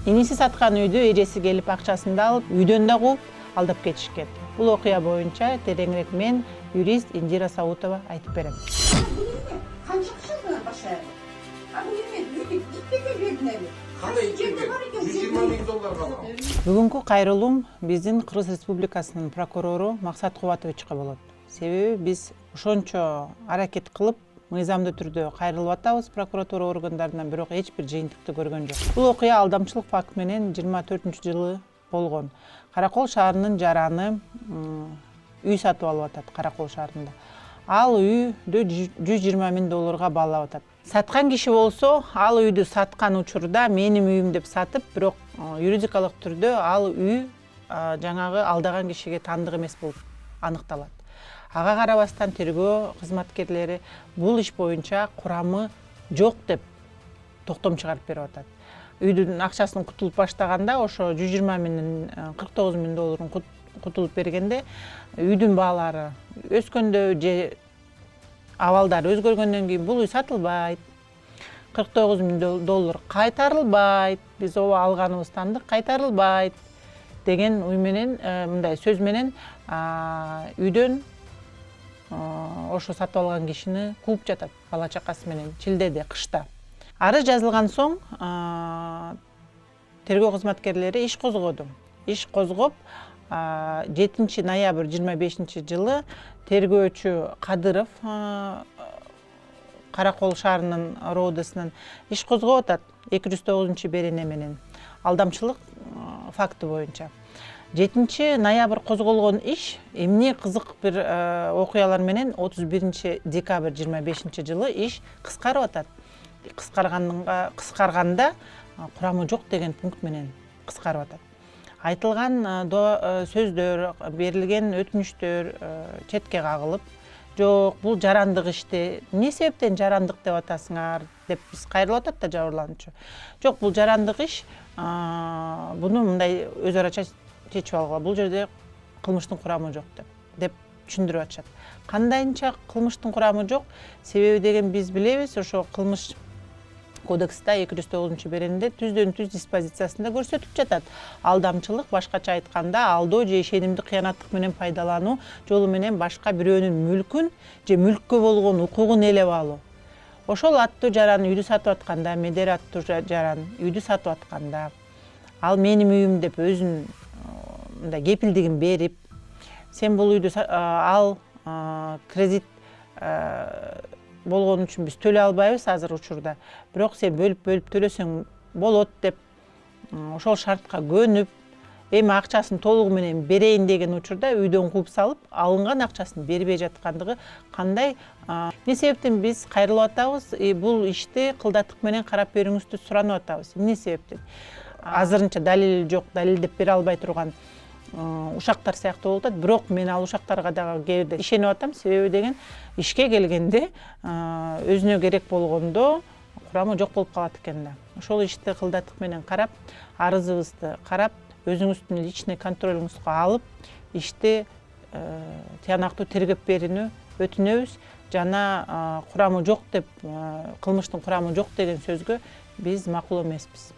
Иниси саткан үйдү эжеси келип акчасын да алып, үйдөн да кууп алдап кетишкен. Бул окуя боюнча тереңирээк мен юрист Индира Саутова айтып берем. Канча акча баша? А бул эме үйдү итпете бердиңерби? Кандай итпете? $120 миң калган. Бүгүнкү кайрылуум биздин Кыргыз Республикасынын прокурору Максат Кубатовичке болот. Себеби биз ошончо аракет кылып, мыйзамдуу түрдө кайрылып атабыз прокуратура органдарынан, бирок эч бир жыйынтыкты көргөн жок. Бул окуя алдамчылык факты менен 24-жылы болгон. Каракол шаарынын жараны үй сатып алып атат Каракол шаарында. Ал үйдү $120 миң баалап атат. Саткан киши болсо, ал үйдү саткан учурда менин үйүм деп сатып, бирок юридикалык түрдө ал үй жаңагы алдаган кишиге таандык эмес болуп аныкталат. Ага карабастан тергөө кызматкерлери бул иш боюнча курамы жок деп токтом чыгарып берип атат. Үйдүн акчасын кутулуп баштаганда ошо $120 миң кутулуп бергенде үйдүн баалары өскөндө же абалдар өзгөргөндөн кийин бул үй сатылбайт. $49 миң кайтарылбайт. Биз ооба алганыбыз таандык кайтарылбайт деген уй менен, мындай сөз менен үйдөн ошо сатып алган кишини кууп жатат бала чакасы менен чилдеде, кышта. Арыз жазылган соң тергөө кызматкерлери иш козгоду. Иш козгоп 7 ноябрь 25-жылы тергөөчү Кадыров Каракол шаарынын РОДСунун иш козгоп атат 209 берене менен алдамчылык факты боюнча. 7 ноябрь козголгон иш эмне кызык бир окуялар менен 31 декабрь 25-жылы иш кыскарып атат. Кыскарганда курамы жок деген пункт менен кыскарып атат. Айтылган сөздөр, берилген өтүнүчтөр четке кагылып, жок, бул жарандык ишти. Эмне себептен жарандык деп атасыңар деп биз кайрылып атат да жабырлануучу. Жок, бул жарандык иш, буну мындай өз ара чечип алгыла. Бул жерде кылмыштын курамы жок деп түшүндүрүп атышат. Кандайынча кылмыштын курамы жок? Себеби деген биз билебиз, ошо кылмыш кодекста 209 беренеде түздөн-түз диспозициясында көрсөтүп жатат. Алдамчылык, башкача айтканда, алдоо же ишенимди кыянаттык менен пайдалануу жолу менен башка бирөөнүн мүлкүн же мүлккө болгон укугун ээлеп алуу. Ошол аттуу жаран үйдү сатып атканда, Медер аттуу жаран үйдү сатып атканда, ал менин үйүм деп өзүнүн мындай кепилдигин берип, сен бул үйдү ал кредит болгон үчүн биз төлөй албайбыз азыр учурда. Бирок сен бөлүп төлөсөң болот деп ошол шартка көнүп, эми акчасын толугу менен берейин деген учурда үйдөн кууп салып, алынган акчасын бербей жаткандыгы кандай? Эмне себептен биз кайрылып атабыз? Бул ишти кылдаттык менен карап берүүңүздү суранып атабыз. Эмне себептен? Азырынча далил жок, далилдеп бере албай турган ушактар сыяктуу болуп атат. Бирок мен ал ушактарга дагы кээ бирде ишенип атам. Себеби деген ишке келгенде өзүнө керек болгондо курамы жок болуп калат экен да. Ошол ишти кылдаттык менен карап, арызыбызды карап, өзүңүздүн личный контролуңузга алып, ишти тыянактуу тергеп берүүнү өтүнөбүз. Жана курамы жок деп, кылмыштын курамы жок деген сөзгө биз макул эмеспиз.